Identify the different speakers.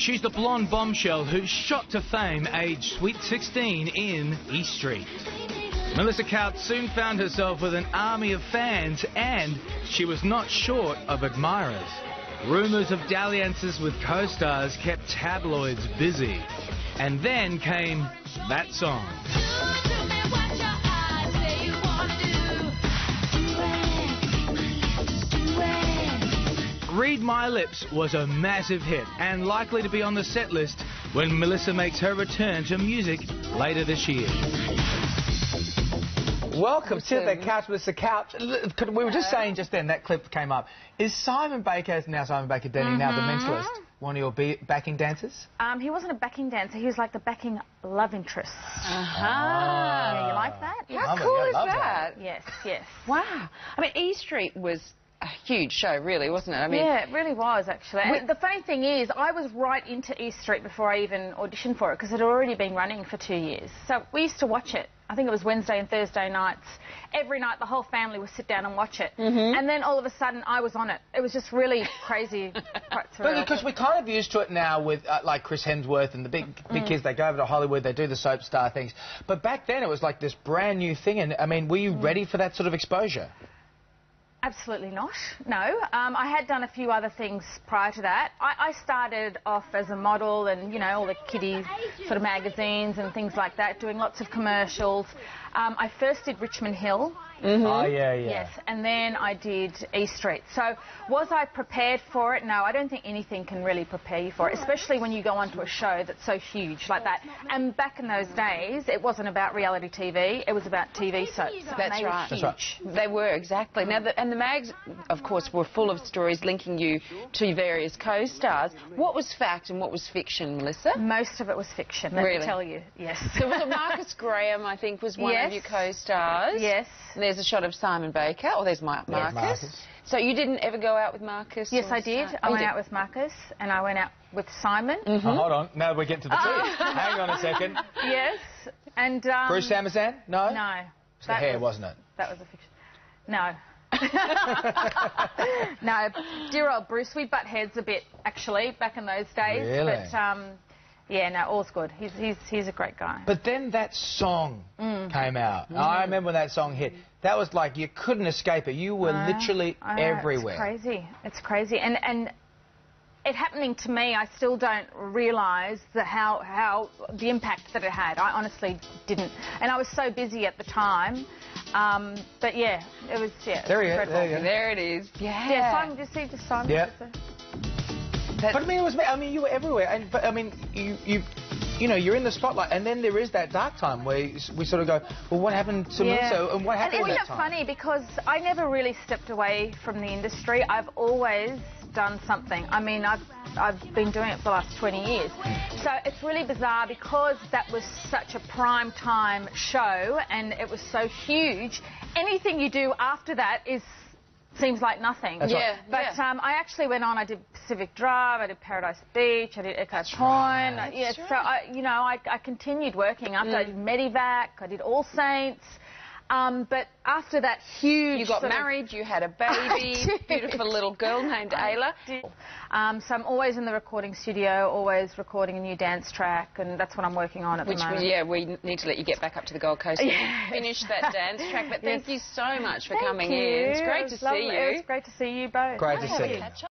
Speaker 1: She's the blonde bombshell who shot to fame aged sweet 16 in East Street. Melissa Tkautz soon found herself with an army of fans, and she was not short of admirers. Rumours of dalliances with co-stars kept tabloids busy. And then came that song. Read My Lips was a massive hit and likely to be on the set list when Melissa makes her return to music later this year.
Speaker 2: Welcome to the couch, Melissa Tkautz. We were just saying just then, that clip came up. Is Simon Baker, now Denny, now the Mentalist, one of your backing dancers?
Speaker 3: He wasn't a backing dancer, he was like the backing love interest. Yeah, you like that?
Speaker 4: How cool is that?
Speaker 3: Yes, yes.
Speaker 4: Wow. I mean, E Street was a huge show, really, wasn't it? I mean,
Speaker 3: yeah, it really was, actually. And the funny thing is, I was right into East Street before I even auditioned for it, because it had already been running for 2 years. So we used to watch it. I think it was Wednesday and Thursday nights. Every night, the whole family would sit down and watch it. And then all of a sudden, I was on it. It was just really crazy.
Speaker 2: Because we're kind of used to it now with, like, Chris Hemsworth and the big kids. They go over to Hollywood, they do the soap star things. But back then, it was like this brand new thing. And, I mean, were you ready for that sort of exposure?
Speaker 3: Absolutely not, no. I had done a few other things prior to that. I started off as a model and, you know, all the kiddie sort of magazines and things like that, doing lots of commercials. I first did Richmond Hill.
Speaker 2: Oh, yeah.
Speaker 3: Yes, and then I did East Street. So was I prepared for it? No, I don't think anything can really prepare you for it, especially when you go onto a show that's so huge like that. And back in those days, it wasn't about reality TV, it was about TV soaps.
Speaker 4: That's right. That's right. They were, exactly. Now, and the mags, of course, were full of stories linking you to various co-stars. What was fact and what was fiction, Melissa?
Speaker 3: Most of it was fiction, let me tell you, yes.
Speaker 4: So was it Marcus Graham, I think, was one of your co-stars?
Speaker 3: Yes.
Speaker 4: And there's a shot of Simon Baker, or there's Marcus.
Speaker 2: Yeah, Marcus.
Speaker 4: So you didn't ever go out with Marcus?
Speaker 3: Yes, I did. I went out with Marcus, and I went out with Simon.
Speaker 2: Oh, hold on, now we get to the tea. Hang on a second.
Speaker 3: Yes, and...
Speaker 2: Bruce Amazan? No?
Speaker 3: No.
Speaker 2: It was the hair, wasn't it?
Speaker 3: That was a fiction. No. No, dear old Bruce, we butt heads a bit, actually, back in those days.
Speaker 2: Really?
Speaker 3: But, yeah, no, all's good. He's a great guy.
Speaker 2: But then that song came out. I remember when that song hit. That was like, you couldn't escape it. You were literally everywhere.
Speaker 3: It's crazy. It's crazy. And it happening to me, I still don't realise how the impact that it had. I honestly didn't. And I was so busy at the time. But yeah, it was,
Speaker 2: There
Speaker 4: it is. Yeah.
Speaker 3: Yeah, Simon, did you see just Simon?
Speaker 2: Yeah. But I mean, you were everywhere. But I mean, you know, you're in the spotlight, and then there is that dark time where we sort of go, well, what happened to Melissa, and what happened at that time?
Speaker 3: Isn't it funny, because I never really stepped away from the industry. I've always done something. I mean, I've been doing it for the last 20 years. So it's really bizarre, because that was such a prime time show, and it was so huge. Anything you do after that seems like nothing.
Speaker 2: That's right.
Speaker 3: But I actually went on, I did Pacific Drive, I did Paradise Beach, I did Echo Point.
Speaker 2: Right.
Speaker 3: So I continued working after. I did Medivac, I did All Saints. But after that huge...
Speaker 4: You got married, you had a baby, beautiful little girl named Ayla.
Speaker 3: So I'm always in the recording studio, always recording a new dance track, and that's what I'm working on at the moment.
Speaker 4: Yeah, we need to let you get back up to the Gold Coast and finish that dance track. But thank you so much for coming in. It's great to see you.
Speaker 3: It was great to see you both.
Speaker 2: Great to see you.